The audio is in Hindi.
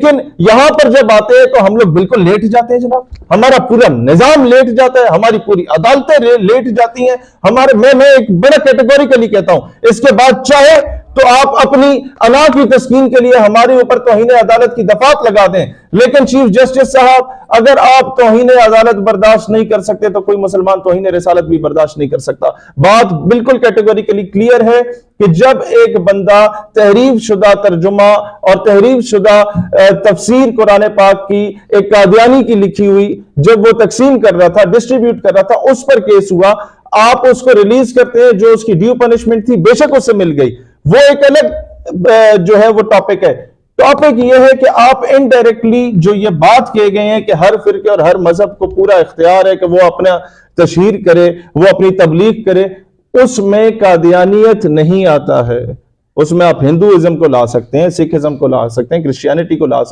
लेकिन यहां पर जब आते हैं तो हम लोग बिल्कुल लेट जाते हैं जनाब, हमारा पूरा निजाम लेट जाता है, हमारी पूरी अदालतें लेट जाती हैं। हमारे मैं एक बड़ा कैटेगोरिकली कहता हूं, इसके बाद चाहे तो आप अपनी अना की तस्कीन के लिए हमारे ऊपर तौहीन अदालत की दफात लगा दें, लेकिन चीफ जस्टिस साहब अगर आप तौहीन अदालत बर्दाश्त नहीं कर सकते तो कोई मुसलमान तौहीन रिसालत भी बर्दाश्त नहीं कर सकता। बात बिल्कुल कैटेगोरिकली क्लियर है कि जब एक बंदा तहरीफ शुदा तर्जुमा और तहरीफ शुदा तफसीर कुरान पाक की एक कादियानी की लिखी हुई जब वो तकसीम कर रहा था, डिस्ट्रीब्यूट कर रहा था, उस पर केस हुआ, आप उसको रिलीज करते हैं, जो उसकी ड्यू पनिशमेंट थी बेशक उससे मिल गई, वो एक अलग जो है वो टॉपिक है। टॉपिक ये है कि आप इनडायरेक्टली जो ये बात किए गए हैं कि हर फिरके और हर मजहब को पूरा इख्तियार है कि वो अपना तशहीर करे, वो अपनी तबलीग करे, उसमें कादियानियत नहीं आता है। उसमें आप हिंदुइज्म को ला सकते हैं, सिखिज्म को ला सकते हैं, क्रिश्चियनिटी को ला सकते हैं।